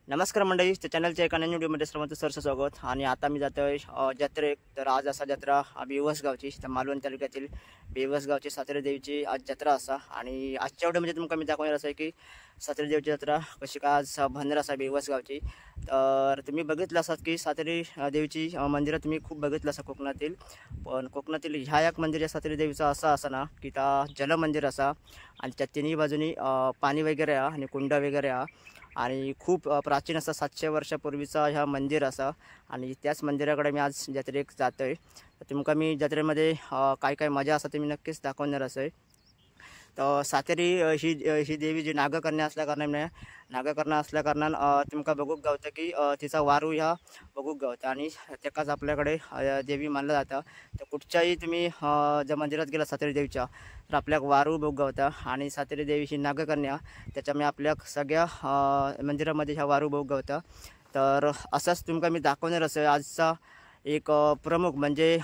नमस्कार मंडळी, त्या चॅनलच्या एका नवीन व्हिडिओमध्ये सर्वांचं सरचं स्वागत. आणि आता मी जातोय जत्रेक. तर आज असा जत्रा बेवसगावची, तर मालवण तालुक्यातील बेवसगावची सातेरी देवीची आज जत्रा असा. आणि आजच्या व्हिडिओमध्ये तुमका मी दाखवणार असं आहे की सातेरी देवीची जत्रा कशी का आज भरणार असा बेवसगावची. तर तुम्ही बघितलं असाल की सातेरी देवीची मंदिरं तुम्ही खूप बघितलं असं कोकणातील, पण कोकणातील ह्या एक मंदिर या सातेरी देवीचा असा ना की त्या जलमंदिर असा आणि त्या तिन्ही बाजूनी पाणी वगैरे आणि कुंड वगैरे आणि खूप प्राचीन असा 700 वर्षापूर्वीचा ह्या मंदिर असा. आणि त्याच मंदिराकडे मी आज जत्रेक जातोय. तर तुमका मी जत्रेमध्ये काय काय मजा असा ते मी नक्कीच दाखवणार असं आहे. तर सातेरी ही देवी जी नागकन्या असल्या कारणान तुमका बघूक गावतं की तिचा वारू ह्या बघूक गावतं आणि त्याकाच आपल्याकडे देवी मानलं जातं. तर कुठच्याही तुम्ही ज्या मंदिरात गेला सातेरी देवीच्या तर आपल्याक वारू बघूक गावता. आणि सातेरी देवी ही नागकन्या त्याच्यामुळे आपल्या सगळ्या मंदिरामध्ये ह्या वारू बघूक गावता. तर असंच तुमका मी दाखवणार असं आजचा एक प्रमुख म्हणजे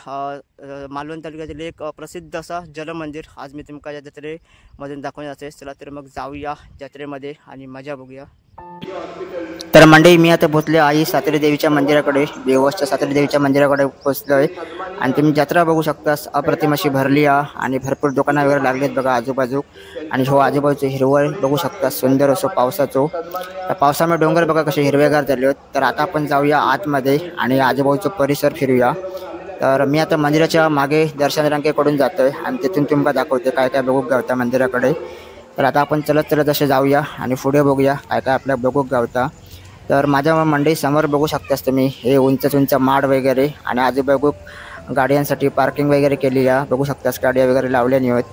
मालवण तालुक्यातील एक प्रसिद्ध असा जलमंदिर आज मी तुमका या जत्रेमधून दाखवणार असेल. चला तर मग जाऊया जत्रेमध्ये आणि मजा बघूया. तर मंडळी, मी आता पोचले आई सातेरी देवीच्या मंदिराकडे, बेवसच्या सातेरी देवीच्या मंदिराकडे पोचलो आहे. आणि तुम्ही जत्रा बघू शकता, अप्रतिम अशी भरली आहे आणि भरपूर दुकानं वगैरे लागलेत बघा आजूबाजू. आणि हो आजूबाजूचे हिरवळ बघू शकता, सुंदर असो पावसाचो. त्या पावसामुळे डोंगर बघा कसे हिरवेगार झाले आहेत. तर आता आपण जाऊया आतमध्ये आणि आजूबाजूचा परिसर फिरूया. तर मी आता मंदिराच्या मागे दर्शन रांगेकडून जातोय आणि तिथून तुम्हाला दाखवते काय काय बघू गावता मंदिराकडे. तर आता आपण चलत असे जाऊया आणि पुढे बघूया काय काय आपल्या बघूक गावता. तर माझ्या मंडई समोर बघू शकतास तुम्ही हे उंच माड वगैरे आणि आजूबाजू गाड्यांसाठी पार्किंग वगैरे केली आहे. बघू शकतास गाड्या वगैरे लावल्याने आहेत.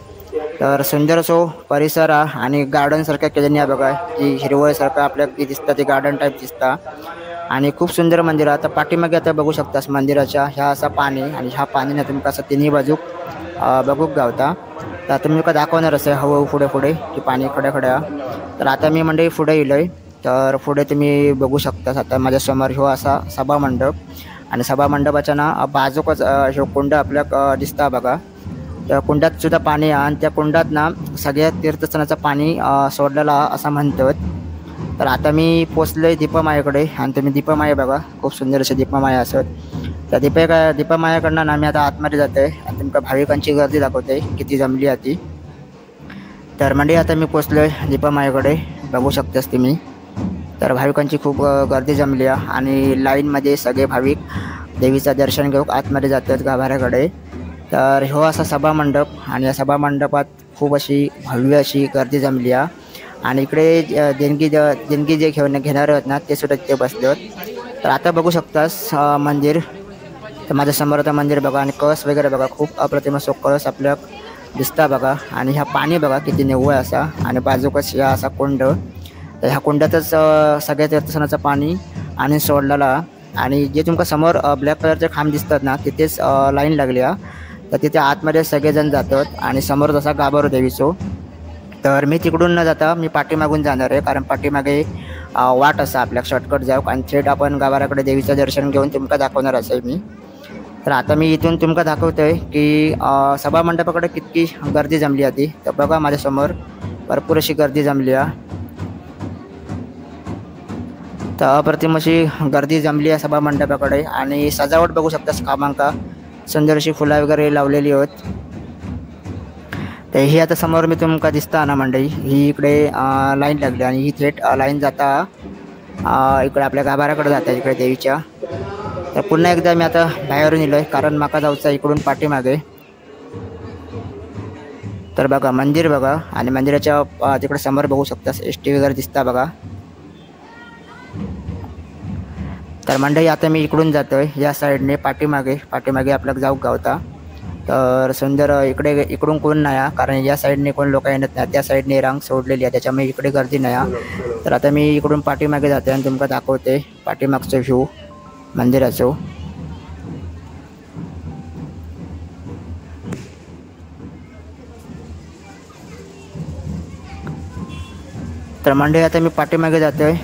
तर सुंदर असो परिसर आणि गार्डनसारखं केल्याने आहे बघा, जी हिरवळसारखं आपल्याला दिसतं ते गार्डन टाईप दिसतं. आणि खूप सुंदर मंदिर आहे. आता पाठीमागे आता बघू शकतास मंदिराच्या ह्या असा पाणी आणि ह्या पाणीने तुम्ही कसं तिन्ही बाजू बघूक गावता. तर तुम्ही का दाखवणार असं हळूहळू पुढे की पाणी खड्या. तर आता मी मंडळी पुढे येलोय. तर पुढे तुम्ही बघू शकता आता माझ्यासमोर ह्यो असा सभामंडप आणि सभामंडपाच्या ना बाजूकच ह्यो कुंड आपल्याक दिसता बघा. त्या कुंडात सुद्धा पाणी आहे आणि त्या कुंडात ना सगळ्या तीर्थस्थानाचं पाणी सोडलेलं असं म्हणतात. तर आता मी पोचलोय दीपमायाकडे आणि तुम्ही दीपमाया बघा, खूप सुंदर असे दीपमाया असत. त्या दीपमायाकडनं आम्ही आता आतमध्ये जातोय आणि तुमका भाविकांची गर्दी दाखवते किती जमली आहे ती. तर मंडळी आता मी पोचलोय दीपमायाकडे, बघू शकतास तुम्ही. तर भाविकांची खूप गर्दी जमली आहे आणि लाईनमध्ये सगळे भाविक देवीचं दर्शन घेऊन आतमध्ये जातात गाभाऱ्याकडे. तर हो असा सभामंडप आणि या सभामंडपात खूप अशी भव्य अशी गर्दी जमली आहे. आणि इकडे देणगी जे घेणार आहेत ना ते सुद्धा तिथे बसले आहेत. तर आता बघू शकतास मंदिर. तर माझ्या समोर आता मंदिर बघा आणि कळस वगैरे बघा, खूप अप्रतिम असो कळस आपल्या दिसता बघा. आणि ह्या पाणी बघा किती निव्वळ असा आणि बाजूकच ह्या असा कुंड. तर ह्या कुंडातच सगळ्या तीर्थस्थानाचं पाणी आणि सोडलेला. आणि जे तुमका समोर ब्लॅक कलरचे खांब दिसतात ना तिथेच लाईन लागली आहे. तर तिथे आतमध्ये सगळेजण जातात आणि समोर जसा गाभारो देवीचो. तर मी तिकडून न जाता मी पाठीमागून जाणार आहे, कारण पाठीमागे वाट असा आपल्या शॉर्टकट जाऊ आणि थेट आपण गाभाऱ्याकडे देवीचं दर्शन घेऊन तुमका दाखवणार असेल मी. तर आता मी इथून तुमका दाखवतोय की सभामंडपाकडे किती गर्दी जमली आहे ती. तर बघा माझ्यासमोर भरपूर अशी गर्दी जमली आहे. तर अप्रतिम अशी गर्दी जमली आहे सभामंडपाकडे. आणि सजावट बघू शकतास कामांका, सुंदर अशी फुलं वगैरे लावलेली आहेत. तर ही आता समोर मी तुमका दिसता ना मंडळी, ही इकडे लाईन लागली आणि ही थेट लाईन जाता इकडे आपल्या गाभाऱ्याकडे जाता इकडे देवीच्या. तर पुन्हा एकदा मी आता बाहेरून येलोय कारण माका जाऊचा इकडून पाठीमागे. तर बघा मंदिर बघा आणि मंदिराच्या तिकडे समोर बघू शकता एसटी वगैरे दिसता बघा. तर मंडळी आता मी इकडून जातोय या साईडने पाठीमागे आपल्याला जाऊ गावता. तर सुंदर इकडून कोण नाही कारण या साईडने कोण लोक येत नाही, त्या साईडने रांग सोडलेली आहे त्याच्यामुळे इकडे गर्दी नाही. तर आता मी इकडून पाठीमागे जाते आणि तुमका दाखवते पाठीमागचं व्ह्यू मंदिराचं. तर मंडळी आता मी पाठीमागे जातोय.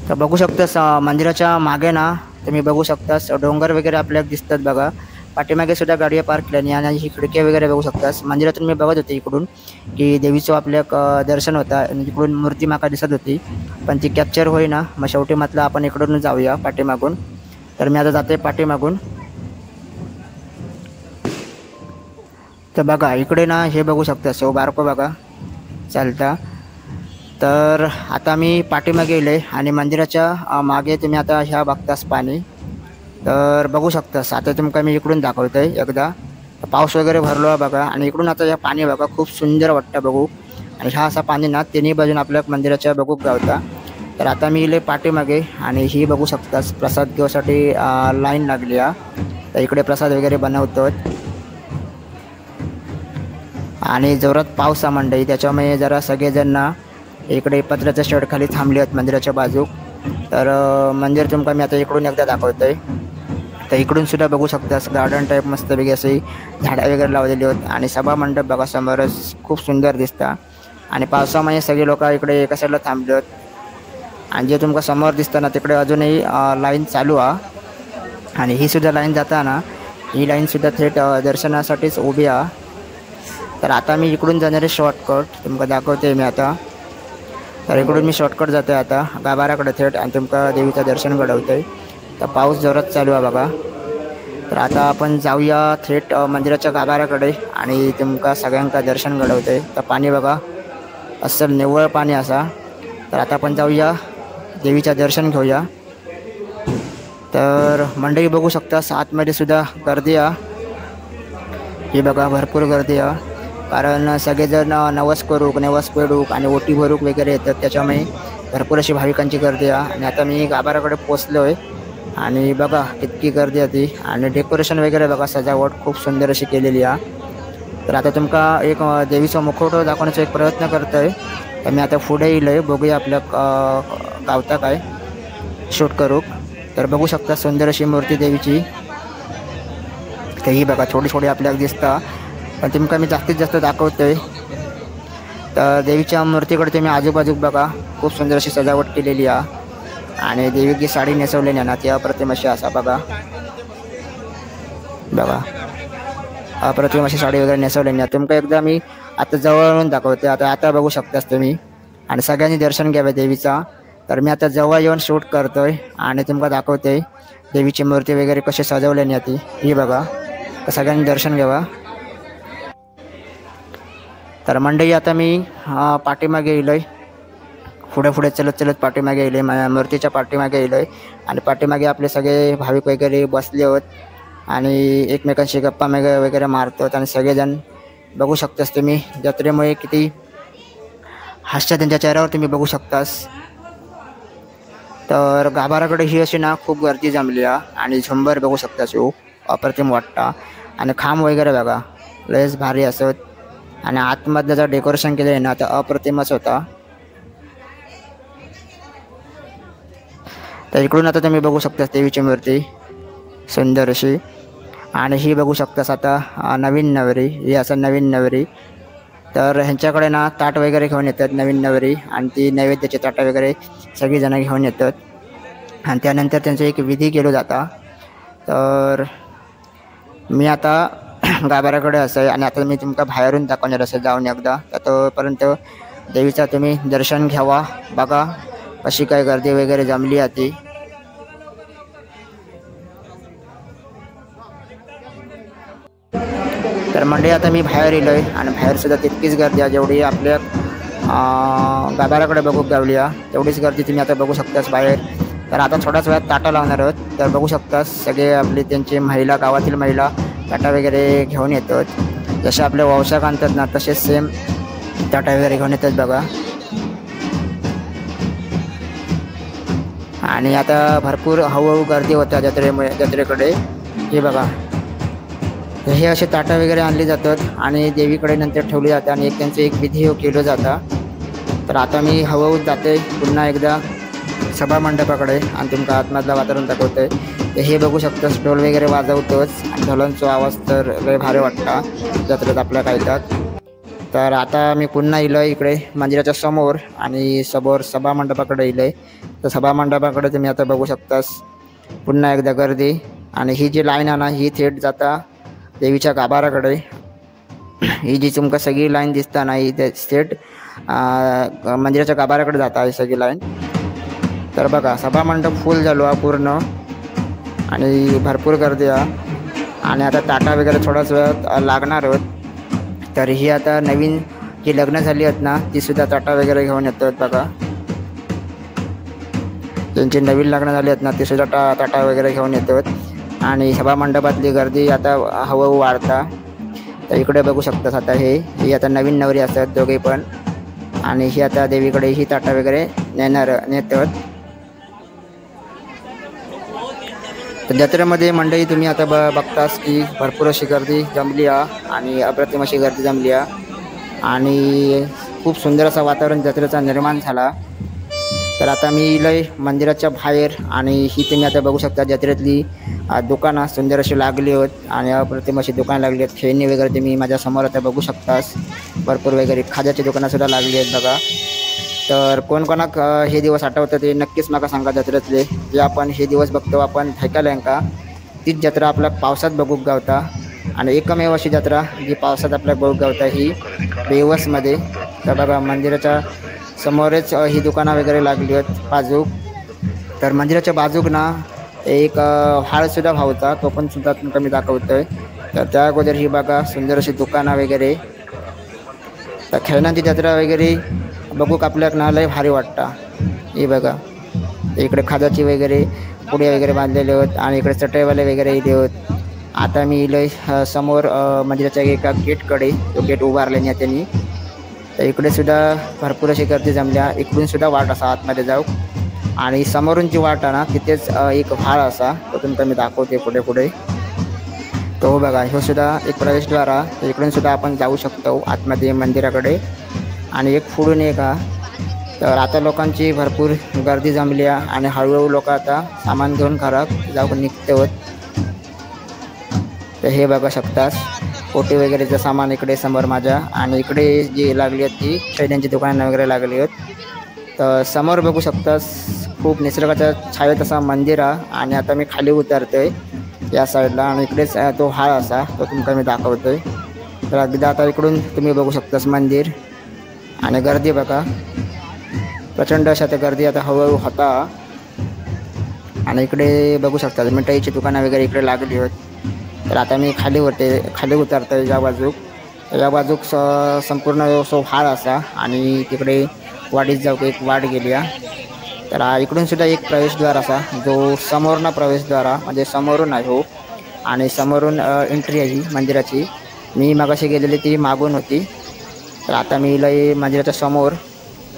तर बघू शकतास मंदिराच्या मागे ना तुम्ही बघू शकतास डोंगर वगैरे आपल्याला दिसतात बघा. पाठीमागे सुद्धा गाडी पार्क केली आणि ही खिडकी वगैरे बघू शकतास. मंदिरातून मी बघत होते इकडून की देवीचं आपल्या दर्शन होता आणि इकडून मूर्ती माका दिसत होती, पण ती कॅप्चर होईना. मग शेवटी म्हटलं आपण इकडून जाऊया पाठीमागून. तर मी आता जाते पाठीमागून. तर बघा इकडे ना हे बघू शकता सो बारको बघा चालता. तर आता मी पाठीमागे गेले आणि मंदिराच्या मागे तुम्ही आता ह्या बघतास पाणी. तर बघू शकतास आता तुमका मी इकडून दाखवतोय एकदा. पाऊस वगैरे भरलो आहे बघा आणि इकडून आता हे पाणी बघा खूप सुंदर वाटतं बघू. आणि हा असा पाणी ना तिन्ही बाजून आपल्या मंदिराच्या बघू गावता. तर आता मी इले पाठीमागे आणि ही बघू शकतास प्रसाद घेण्यासाठी लाईन लागली आहे. तर इकडे प्रसाद वगैरे बनवतात आणि जोरात पाऊस आहे मंडई, त्याच्यामुळे जरा सगळेजण ना इकडे पत्र्याच्या शेड खाली थांबले आहेत मंदिराच्या बाजू. तर मंदिर तुमका मी आता इकडून एकदा दाखवतोय. तर इकडून सुद्धा बघू शकतास गार्डन टाईप मस्तपैकी असे झाडं वगैरे लावलेली आहेत आणि सभा मंडप बघा समोरच खूप सुंदर दिसता. आणि पावसामुळे सगळे लोक इकडे एका साईडला थांबले आहेत. आणि जे तुमका समोर दिसतं ना तिकडे अजूनही लाईन चालू आहे. आणि ही सुद्धा लाईन जाताना ही लाईनसुद्धा थेट दर्शनासाठीच उभी आहे. तर आता मी इकडून जाणारे शॉर्टकट तुमका दाखवते मी आता. तर इकडून मी शॉर्टकट जातो आता गाभाऱ्याकडे थेट आणि तुमका देवीचं दर्शन घडवतोय. तर पाऊस जोरात चालू आहे बघा. तर आता आपण जाऊया थेट मंदिराच्या गाभाऱ्याकडे आणि तुमका सगळ्यांका दर्शन घडवतोय. तर पाणी बघा असं निव्वळ पाणी असा. तर आता आपण जाऊया देवीचं दर्शन घेऊया. तर मंडळी बघू शकता आतमध्ये सुद्धा गर्दी आहे. ही बघा भरपूर गर्दी आहे, कारण सगळेजण नवस फेडूक आणि ओटी भरूक वगैरे येतात, त्याच्यामुळे भरपूर अशी भाविकांची गर्दी आहे. आणि आता मी गाभाऱ्याकडे पोचलो आहे आणि बघा कितकी गर्दी होती. आणि डेकोरेशन वगैरे बघा सजावट खूप सुंदर अशी केलेली आहे. तर आता तुमका एक देवीचा मुखवटा दाखवण्याचा एक प्रयत्न करतो आहे. तर मी आता पुढे येईल आहे, बघूया आपल्या गावता काय शूट करू. तर बघू शकता सुंदर अशी मूर्ती देवीची. तर ही बघा थोडी थोडी आपल्याला दिसता, पण तुमका मी जास्तीत जास्त दाखवतोय. तर देवीच्या मूर्तीकडे तुम्ही आजूबाजूक बघा खूप सुंदर अशी सजावट केलेली आहे. आणि देवीची साडी नेसवलेली आहे ना ती अप्रतिम अशी असा बघा अप्रतिम अशी साडी वगैरे नेसवलेली आहे. तुमका एकदा मी आता जवळून दाखवते. आता बघू शकतास तुम्ही. आणि सगळ्यांनी दर्शन घ्यावे देवीचा. तर मी आता जवळ येऊन शूट करतोय आणि तुमका दाखवते देवीची मूर्ती वगैरे कशी सजवलेली आहे ती. ही बघा. तर सगळ्यांनी दर्शन घ्यावा. तर मंडळी आता मी पाठीमागे येलो आहे, पुढे चलत पाठीमागे येलो आहे, मूर्तीच्या पाठीमागे येलो आहे. आणि पाठीमागे आपले सगळे भाविक वगैरे बसले होत आणि एकमेकांशी गप्पा वगैरे मारतात. आणि सगळेजण बघू शकतास तुम्ही जत्रेमुळे किती हास्य त्यांच्या चेहऱ्यावर तुम्ही बघू शकतास. तर गाभाऱ्याकडे ही अशी ना खूप गर्दी जमली आहे. आणि झुंबर बघू शकतास अप्रतिम वाटता. आणि खांब वगैरे बघा लयच भारी असत. आणि आतमधलं जर डेकोरेशन केलं आहे ना तर अप्रतिमच होता. तर इकडून आता तुम्ही बघू शकता देवीची मूर्ती सुंदर अशी. आणि ही बघू शकतास आता नवीन नवरी, ही असं नवीन नवरी. तर ह्यांच्याकडे ना ताट वगैरे घेऊन येतात नवीन नवरी, आणि ती नैवेद्याची ताटं वगैरे सगळीजणं घेऊन येतात. आणि त्यानंतर त्यांचा एक विधी केला जाता. तर मी आता गाभाऱ्याकडे असं आहे आणि आता मी तुमका बाहेरून दाखवणार असं जाऊन एकदा. तर तोपर्यंत देवीचा तुम्ही दर्शन घ्यावा. बघा कशी काय गर्दी वगैरे जमली आहे ती. तर मंडळी आता मी बाहेर येलो आहे आणि बाहेरसुद्धा तितकीच गर्दी आहे जेवढी आपल्या गाभाऱ्याकडे बघू गावली आहे तेवढीच गर्दी तुम्ही आता बघू शकतास बाहेर. तर आता थोड्याच वेळात ताटा लावणार आहोत. तर बघू शकतास सगळे आपले त्यांचे महिला, गावातील महिला ताटा वगैरे घेऊन येतात. जसे आपले वंशक आणतात ना तसेच सेम ताटा वगैरे घेऊन येतात बघा. आणि आता भरपूर हळूहळू गर्दी होत्या जत्रेकडे. हे बघा हे असे ताटा वगैरे आणली जातात आणि देवीकडे नंतर ठेवली जातात आणि त्यांचं एक विधी केलं जातं. तर आता मी हळूहळू जाते पुन्हा एकदा सभा मंडपाकडे आणि तुमका आतमधलं वातावरण दाखवतोय. तर हे बघू शकता ढोल वगैरे वाजवतोच आणि ढोलांचा आवाज तर लय भारी वाटता जत्रेत आपल्या कायतात. तर आता मी पुन्हा येलो आहे इकडे मंदिराच्या समोर आणि समोर सभा मंडपाकडे येलो आहे. तर सभा मंडपाकडे तुम्ही आता बघू शकतास पुन्हा एकदा गर्दी. आणि ही जी लाईन आहे ना ही थेट जाता देवीच्या गाभाऱ्याकडे। ही जी तुमका सगळी लाईन दिसता ना ही थेट मंदिराच्या गाभाऱ्याकडे जाता ही सगळी लाईन। तर बघा सभा मंडप फुल झालो हा पूर्ण आणि भरपूर गर्दी आहे आणि आता ताटा वगैरे थोडाच वेळात लागणार आहोत। तर ही आता नवीन जी लग्न झाली आहेत ना ती सुद्धा ताटा वगैरे घेऊन येतात बघा। ज्यांची नवीन लग्न झाली आहेत ना ती सुद्धा ताटा वगैरे घेऊन येतात आणि सभा मंडपातली गर्दी आता हळूहळू वाढता। तर इकडे बघू शकता आता ही आता नवीन नवरी असतात दोघे पण आणि ही आता देवीकडे ही ताटा वगैरे नेतात। तर जत्रेमध्ये मंडळी तुम्ही आता बघतास की भरपूर अशी गर्दी जमली आहे आणि अप्रतिम अशी गर्दी जमली आहे आणि खूप सुंदर असा वातावरण जत्रेचा निर्माण झाला। तर आता मी इलय मंदिराच्या बाहेर आणि ही तुम्ही आता बघू शकता जत्रेतली दुकानं सुंदर अशी लागली आहेत आणि अप्रतिम अशी दुकानं लागली आहेत। खेळणी वगैरे तुम्ही माझ्या समोर आता बघू शकतास भरपूर वगैरे खाद्याची दुकानं सुद्धा लागली आहेत बघा। तर कोणाक हे दिवस आठवतात ते नक्कीच मला सांगा जत्रेतले जे आपण हे दिवस बघतो आपण ऐकायला तीच जत्रा आपल्या पावसात बघूक गावता आणि एकमेव अशी जत्रा जी पावसात आपल्या बघूक गावता ही बेवसमध्ये। तर बघा मंदिराच्या समोरच ही दुकानं वगैरे लागली आहेत बाजूक। तर मंदिराच्या बाजूक ना एक हाळसुद्धा भावता तो पण सुद्धा तुमका मी दाखवतोय। तर त्या अगोदर ही बघा सुंदर अशी दुकानं वगैरे। तर खेळण्यांची जत्रा वगैरे बघूक आपल्याक ना लय भारी वाटता। हे बघा इकडे खाद्याची वगैरे पुड्या वगैरे बांधलेले आहेत आणि इकडे चटईवाले वगैरे इथे आहेत। आता मी लय समोर मंदिराच्या एका गेटकडे तो गेट उभारले नाही त्यांनी। तर इकडे सुद्धा भरपूर अशी गर्दी जमल्या इकडून सुद्धा वाट असा आतमध्ये जाऊ आणि समोरून जी वाट आहे ना तिथेच एक व्हाळ असा तो तुमका मी दाखवते पुढे पुढे। तो बघा ह्यो सुद्धा एक प्रवेशद्वार आहे इकडून सुद्धा आपण जाऊ शकतो आतमध्ये मंदिराकडे आणि एक पुढून एक आहे। तर आता लोकांची भरपूर गर्दी जमली आहे आणि हळूहळू लोक आता सामान घेऊन घरात जाऊन निघतात। तर हे बघा शकतास पोटी वगैरेचं सामान इकडे समोर माझ्या आणि इकडे जी लागली आहेत ती खेळण्यांची दुकानं वगैरे लागली आहेत। तर समोर बघू शकतास खूप निसर्गाच्या छायेत असा मंदिर आहे आणि आता मी खाली उतरतोय या साईडला आणि इकडेच तो हाळ असा तो तुमका मी दाखवतोय। तर अगदी आता इकडून तुम्ही बघू शकतास मंदिर आणि गर्दी बघा प्रचंड अशा त्या गर्दी आता हळूहळू होता आणि इकडे बघू शकता मिठाईची दुकानं वगैरे इकडे लागली आहेत। तर आता मी खाली उतरतोय या बाजूक संपूर्ण सो हाळ असा आणि तिकडे वाडीत जाऊ एक वाट गेली आहे। तर इकडून सुद्धा एक प्रवेशद्वार असा जो समोरना प्रवेशद्वार म्हणजे समोरून आहे हो आणि समोरून एंट्री आहे ही मंदिराची। मी मागाशी गेलेली ती मागून होती। तर आता मी लय मंदिराच्या समोर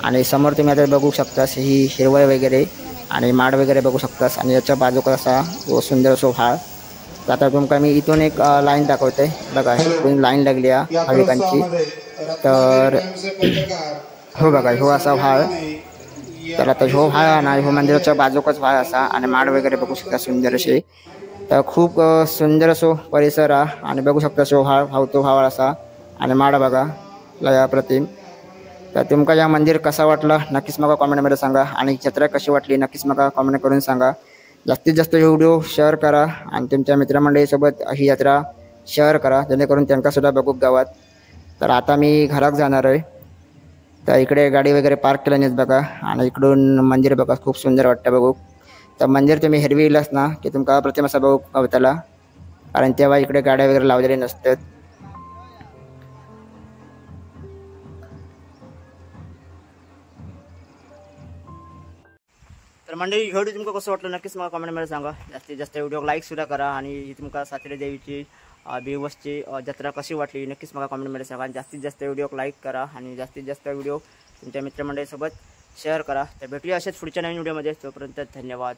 आणि समोर तुम्ही आता बघू शकतास ही हिरवळ वगैरे आणि माड वगैरे बघू शकतास आणि याच्या बाजूक असा तो सुंदर सो हाळ। तर आता तुमका मी इथून एक लाईन दाखवते बघा इथून लाईन लागली आहे भाविकांची। तर हो बघा हो असा व्हाळ। तर आता ह्यो व्हाळ ना ह्यो मंदिराच्या बाजूकच व्हाळ असा आणि माड वगैरे बघू शकता सुंदर असे। तर खूप सुंदर असो परिसर आहे आणि बघू शकता सो व्हावतो व्हाळ असा आणि माड बघा लय अप्रतिम। तर तुमका या मंदिर कसा वाटला नक्कीच मला कॉमेंटमध्ये सांगा आणि जत्रा कशी वाटली नक्कीच मला कॉमेंट करून सांगा। जास्तीत जास्त व्हिडिओ शेअर करा आणि तुमच्या मित्रमंडळीसोबत ही यात्रा शेअर करा जेणेकरून त्यांना सुद्धा बघू गावात। तर आता मी घरात जाणार आहे। तर इकडे गाडी वगैरे पार्क केली नाहीत बघा आणि इकडून मंदिर बघा खूप सुंदर वाटतं बघू। तर मंदिर तुम्ही हिरवी इलास ना की तुमका प्रथम असा बघू गावताला कारण तेव्हा इकडे गाड्या वगैरे लावलेले नसतात। तर मंडळी व्हिडिओ तुमका कसं वाटलं नक्कीच मला कमेंटमध्ये सांगा। जास्तीत जास्त व्हिडिओ लाईक सुद्धा करा आणि तुमका सातेरी देवीची बेवसची जत्रा कशी वाटली नक्कीच मला कमेंटमध्ये सांगा। जास्तीत जास्त व्हिडिओ लाईक करा आणि जास्तीत जास्त व्हिडिओ तुमच्या मित्रमंडळीसोबत शेअर करा। तर भेटूया असेच पुढच्या नवीन व्हिडिओमध्ये तोपर्यंत धन्यवाद।